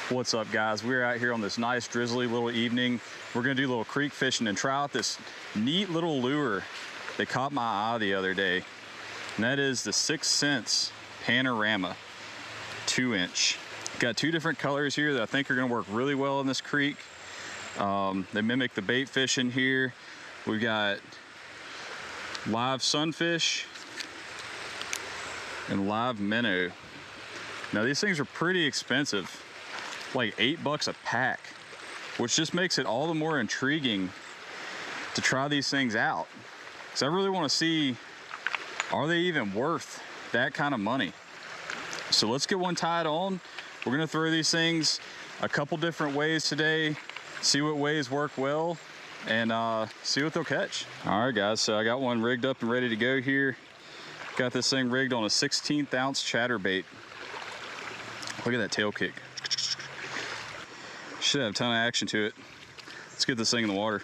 What's up, guys? We're out here on this nice drizzly little evening. We're gonna do a little creek fishing and try out this neat little lure that caught my eye the other day. And that is the Sense Panorama 2-inch. Got two different colors here that I think are gonna work really well in this creek. They mimic the bait fish in here. We've got live sunfish and live minnow. Now these things are pretty expensive, like $8 a pack, which just makes it all the more intriguing to try these things out. Because I really want to see, are they even worth that kind of money? So let's get one tied on. We're gonna throw these things a couple different ways today, see what ways work well, and see what they'll catch. All right, guys, so I got one rigged up and ready to go here. Got this thing rigged on a 16th ounce chatterbait. Look at that tail kick. Should have a ton of action to it. Let's get this thing in the water.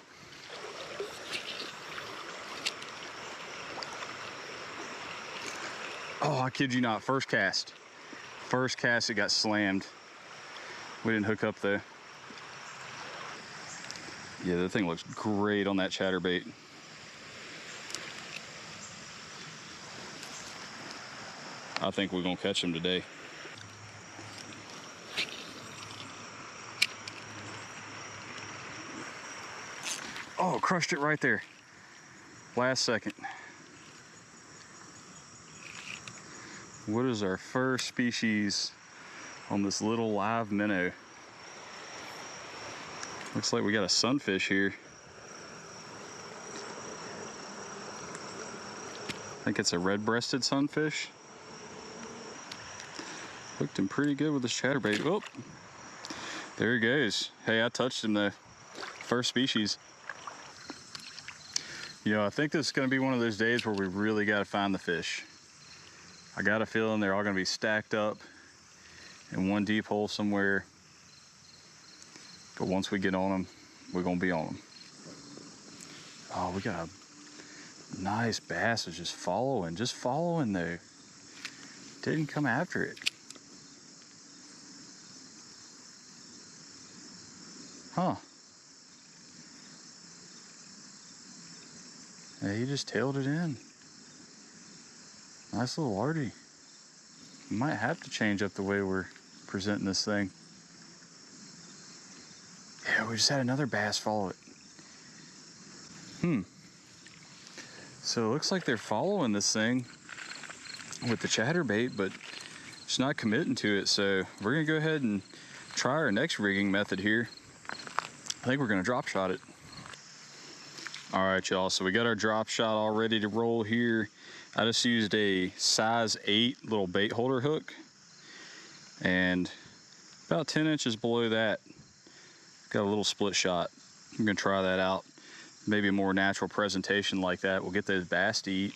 Oh, I kid you not, first cast. First cast, it got slammed. We didn't hook up though. Yeah, that thing looks great on that chatterbait. I think we're gonna catch him today. Oh, crushed it right there. Last second. What is our first species on this little live minnow? Looks like we got a sunfish here. I think it's a red-breasted sunfish. Hooked him pretty good with this chatterbait. Oh, there he goes. Hey, I touched him though. First species. You know, I think this is gonna be one of those days where we really gotta find the fish. I got a feeling they're all gonna be stacked up in one deep hole somewhere. But once we get on them, we're gonna be on them. Oh, we got a nice bass that's just following though. Didn't come after it. Huh. Yeah, he just tailed it in. Nice little arty. We might have to change up the way we're presenting this thing. Yeah, we just had another bass follow it. So it looks like they're following this thing with the chatterbait, but just not committing to it. So we're gonna go ahead and try our next rigging method here. I think we're gonna drop shot it. All right, y'all, so we got our drop shot all ready to roll here. I just used a size 8 little bait holder hook, and about 10 inches below that, got a little split shot. I'm gonna try that out. Maybe a more natural presentation like that will get those bass to eat.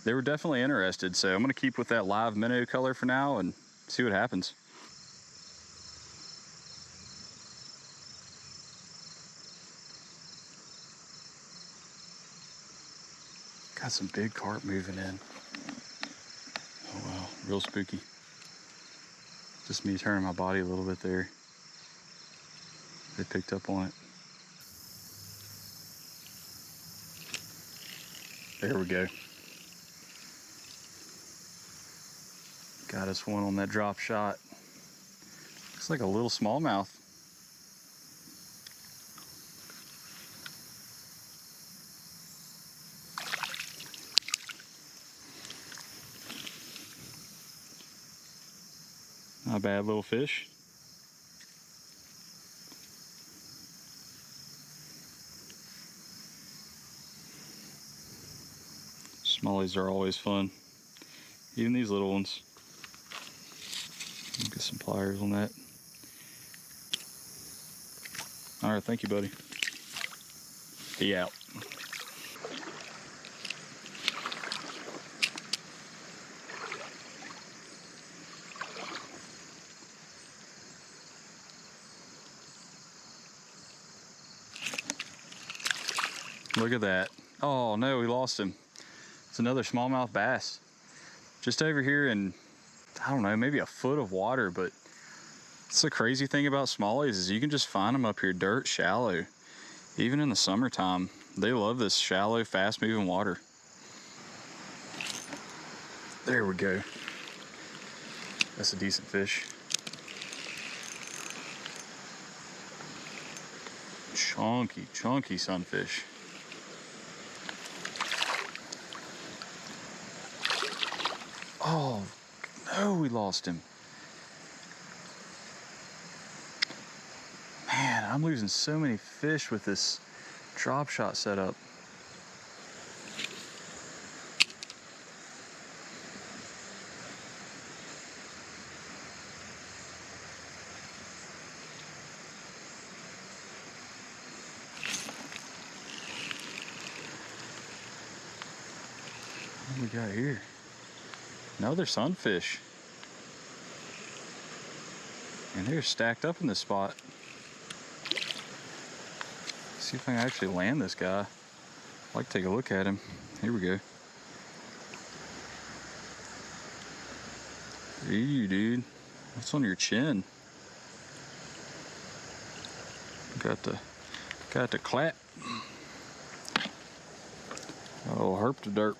They were definitely interested, so I'm gonna keep with that live minnow color for now and see what happens. Got some big carp moving in. Oh wow, real spooky. Just me turning my body a little bit there. They picked up on it. There we go. Got us one on that drop shot. Looks like a little smallmouth. Not a bad little fish. Smallies are always fun. Even these little ones. Get some pliers on that. All right, thank you, buddy. He out. Look at that. Oh no, we lost him. It's another smallmouth bass. Just over here in, I don't know, maybe a foot of water, but It's the crazy thing about smallies is you can just find them up here dirt shallow. Even in the summertime, they love this shallow, fast-moving water. There we go. That's a decent fish. Chunky, chunky sunfish. Oh, no, we lost him. Man, I'm losing so many fish with this drop shot setup. What do we got here? Another sunfish. And they're stacked up in this spot. See if I can actually land this guy. I'd like to take a look at him. Here we go. Ew, dude. What's on your chin? Got the clap. Oh, herp to dirt.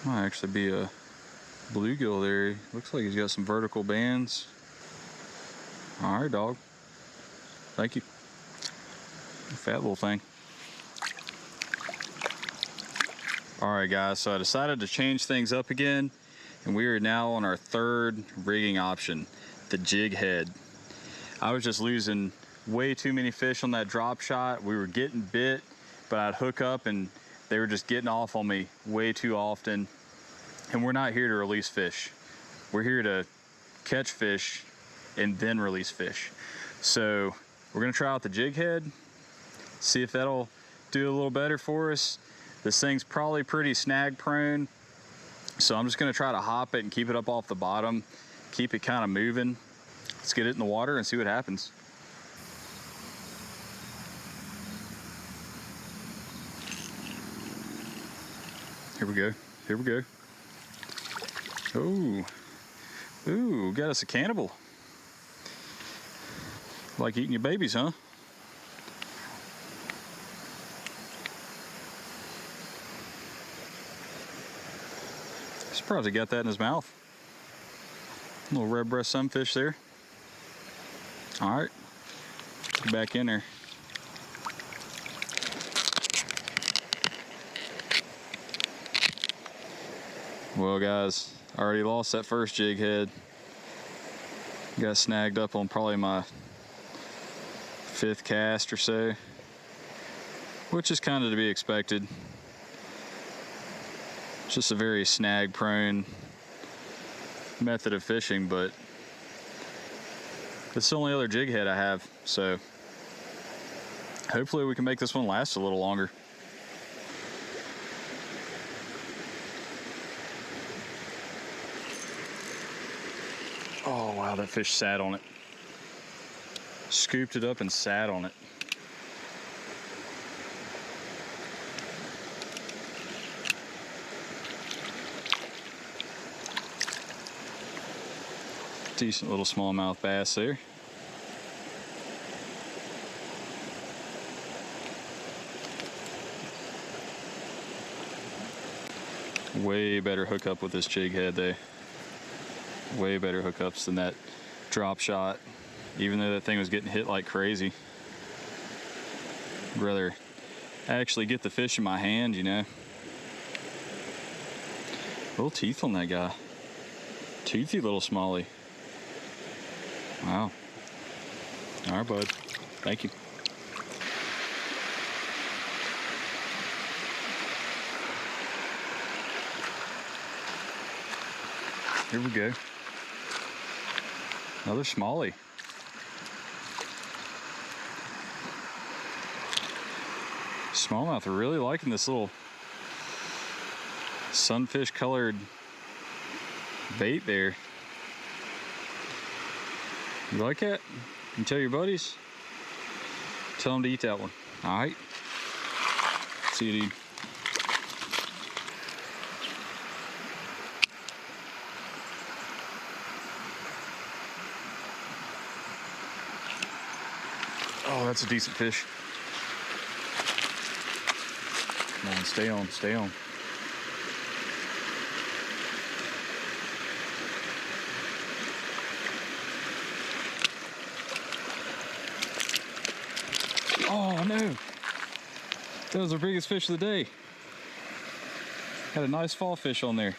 Might actually be a bluegill there. Looks like he's got some vertical bands. All right, dog. Thank you. Fat little thing. All right, guys, so I decided to change things up again, and we are now on our third rigging option, the jig head. I was just losing way too many fish on that drop shot. We were getting bit, but I'd hook up and they were just getting off on me way too often. And we're not here to release fish. We're here to catch fish and then release fish. So we're gonna try out the jig head, see if that'll do a little better for us. This thing's probably pretty snag prone, so I'm just gonna try to hop it and keep it up off the bottom, keep it kind of moving. Let's get it in the water and see what happens. Here we go, here we go. Oh, ooh, got us a cannibal. Like eating your babies, huh? Surprised he got that in his mouth. Little red breast sunfish there. All right, get back in there. Well, guys, I already lost that first jig head. Got snagged up on probably my 5th cast or so, which is kind of to be expected. It's just a very snag prone method of fishing, but it's the only other jig head I have, so hopefully we can make this one last a little longer. Oh wow, that fish sat on it. Scooped it up and sat on it. Decent little smallmouth bass there. Way better hookup with this jig head though. Way better hookups than that drop shot, even though that thing was getting hit like crazy. I'd rather actually get the fish in my hand, you know. Little teeth on that guy. Toothy little smallie. Wow. All right, bud. Thank you. Here we go. Another smallie. Smallmouth are really liking this little sunfish colored bait there. You like that? You tell your buddies? Tell them to eat that one. All right. See you, dude. Oh, that's a decent fish. Come on, stay on, stay on. Oh no, that was our biggest fish of the day. Had a nice fall fish on there.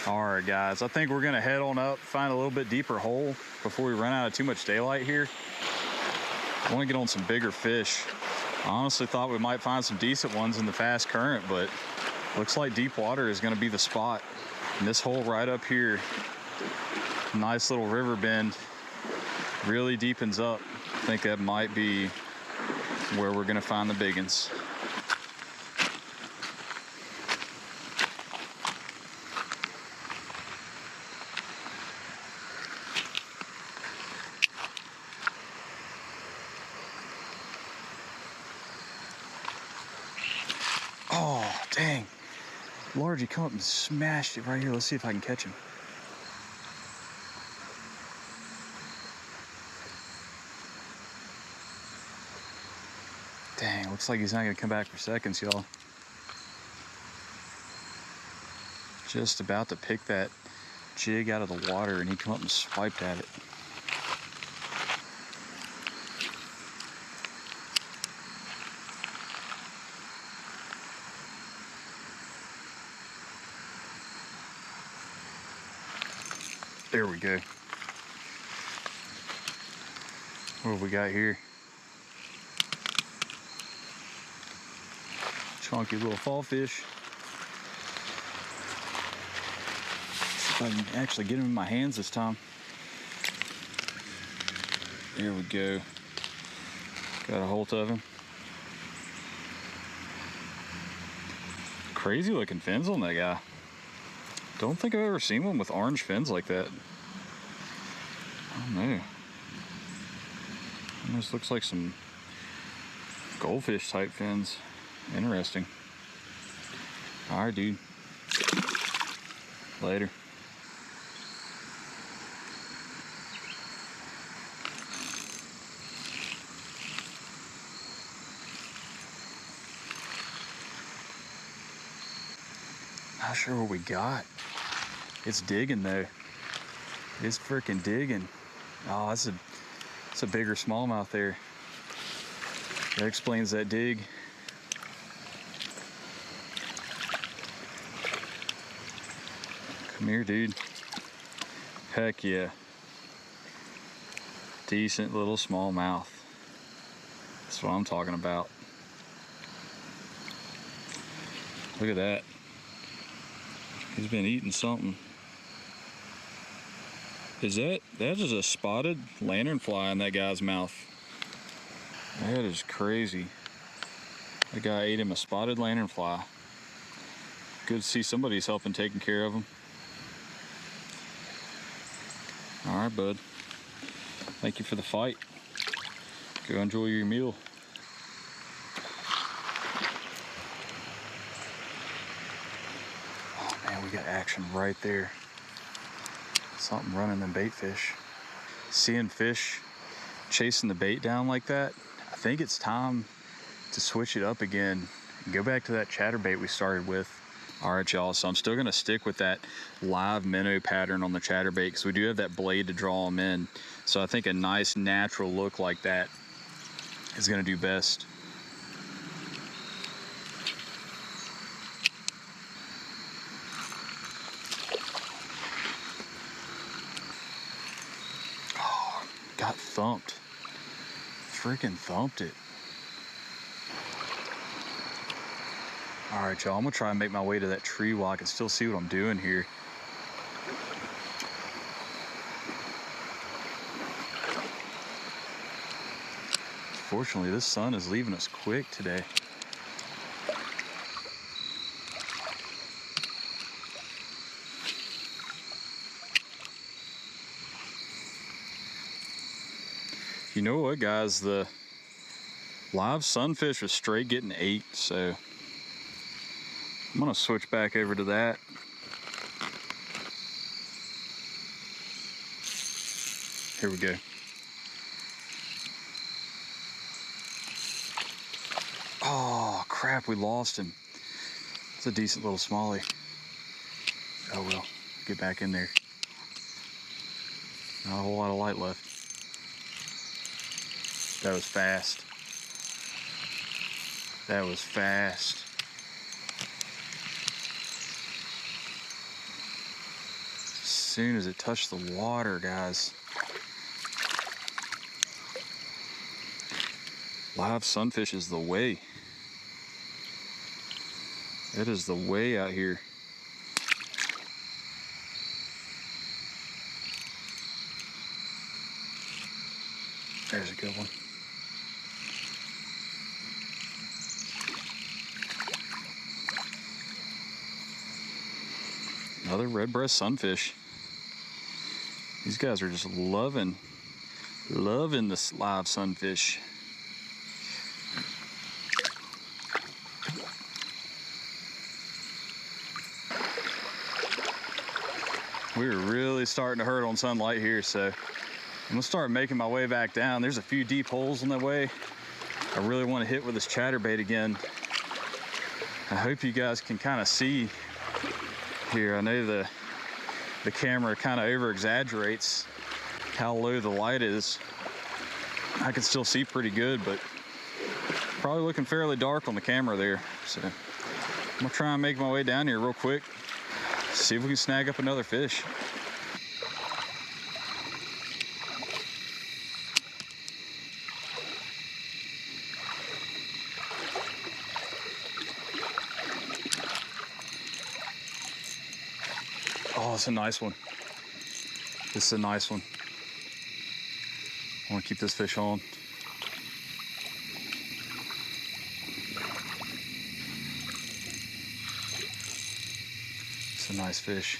All right, guys, I think we're gonna head on up, find a little bit deeper hole before we run out of too much daylight here. I wanna get on some bigger fish. I honestly thought we might find some decent ones in the fast current, but looks like deep water is gonna be the spot. And this hole right up here, nice little river bend, really deepens up. I think that might be where we're gonna find the big ones. Oh, dang. Largy come up and smashed it right here. Let's see if I can catch him. Dang, looks like he's not gonna come back for seconds, y'all. Just about to pick that jig out of the water and he come up and swiped at it. There we go. What have we got here? Chunky little fall fish. See if I can actually get him in my hands this time. There we go. Got a hold of him. Crazy looking fins on that guy. Don't think I've ever seen one with orange fins like that. Oh no. Almost looks like some goldfish type fins. Interesting. All right, dude. Later. Not sure what we got. It's digging though. It's freaking digging. Oh, it's a bigger smallmouth there. That explains that dig. Come here, dude. Heck yeah. Decent little smallmouth. That's what I'm talking about. Look at that. He's been eating something. That is a spotted lanternfly in that guy's mouth. That is crazy. The guy ate him a spotted lanternfly. Good to see somebody's helping taking care of him. All right, bud. Thank you for the fight. Go enjoy your meal. Oh man, we got action right there. Something running them bait fish. Seeing fish chasing the bait down like that, I think it's time to switch it up again and go back to that chatterbait we started with. All right, y'all, so I'm still gonna stick with that live minnow pattern on the chatterbait because we do have that blade to draw them in. So I think a nice natural look like that is gonna do best. Oh, got thumped. Freaking thumped it. All right, y'all, I'm gonna try and make my way to that tree while I can still see what I'm doing here. Fortunately, this sun is leaving us quick today. You know what, guys? The live sunfish was straight getting 8, so I'm gonna switch back over to that. Here we go. crap, we lost him. It's a decent little smallie. Oh well, get back in there. Not a whole lot of light left. That was fast. That was fast. As soon as it touched the water, guys. Live sunfish is the way. It is the way out here. There's a good one. Another red breast sunfish. These guys are just loving this live sunfish. We're really starting to hurt on sunlight here, so I'm gonna start making my way back down. There's a few deep holes on that way. I really want to hit with this chatterbait again. I hope you guys can kind of see here. I know the camera kind of over exaggerates how low the light is. I can still see pretty good, but probably looking fairly dark on the camera there. So I'm gonna try and make my way down here real quick. See if we can snag up another fish. Oh, it's a nice one. This is a nice one. I want to keep this fish on. It's a nice fish.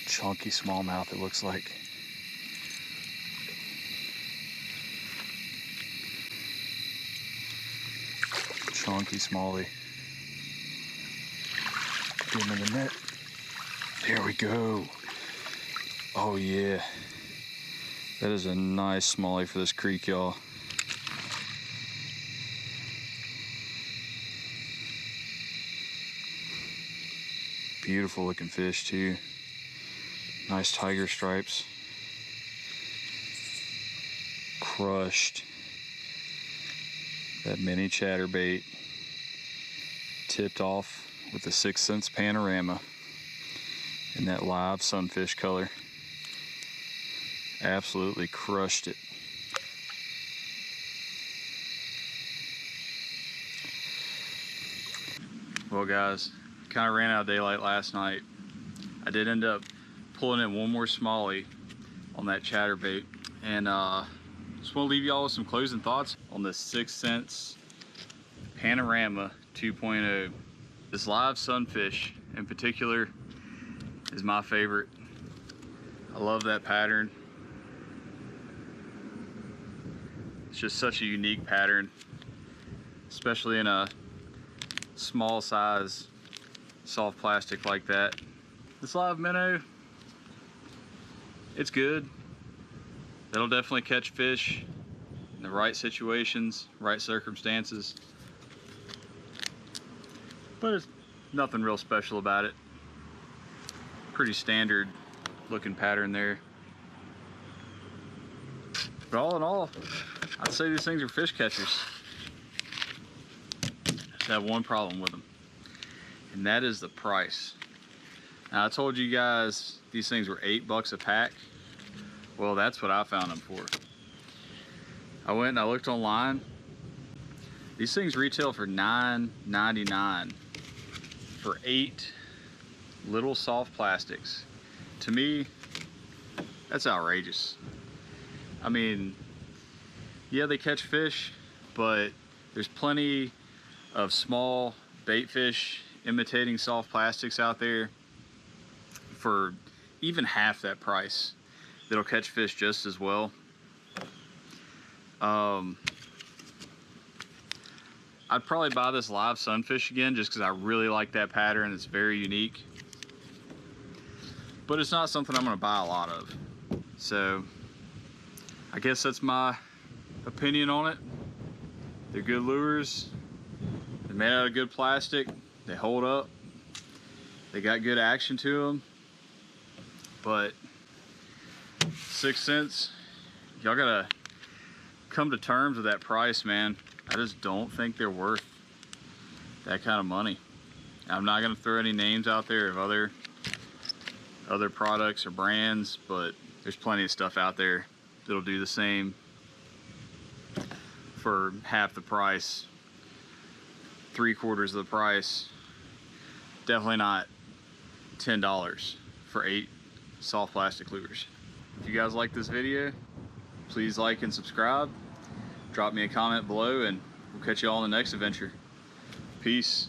Chunky smallmouth, it looks like. Chunky smallie. Get him in the net. There we go. Oh yeah. That is a nice smallie for this creek, y'all. Beautiful looking fish too. Nice tiger stripes. Crushed. That mini chatterbait tipped off with the Sense Panorama in that live sunfish color. Absolutely crushed it. Well guys, kind of ran out of daylight last night. I did end up pulling in one more smallie on that chatterbait, and just want to leave y'all with some closing thoughts on this Sense Panorama 2.0. This live sunfish in particular is my favorite. I love that pattern. It's just such a unique pattern, especially in a small size soft plastic like that. This live minnow, it's good. It'll definitely catch fish in the right situations, right circumstances. But it's nothing real special about it. Pretty standard looking pattern there. But all in all, I'd say these things are fish catchers. Just have one problem with them, and that is the price. Now, I told you guys these things were $8 a pack. Well, that's what I found them for. I went and I looked online. These things retail for $9.99 for 8 little soft plastics. To me, that's outrageous. I mean, yeah, they catch fish, but there's plenty of small bait fish imitating soft plastics out there for even half that price that'll catch fish just as well. I'd probably buy this live sunfish again just because I really like that pattern. It's very unique. But it's not something I'm gonna buy a lot of. So I guess that's my opinion on it. They're good lures. They're made out of good plastic. They hold up. They got good action to them. But 6 cents, y'all gotta come to terms with that price, man. I just don't think they're worth that kind of money. I'm not gonna throw any names out there of other products or brands, but there's plenty of stuff out there that'll do the same for half the price, 3/4 of the price. Definitely not $10 for 8 soft plastic lures. If you guys like this video, please like and subscribe. Drop me a comment below and we'll catch you all in the next adventure. Peace.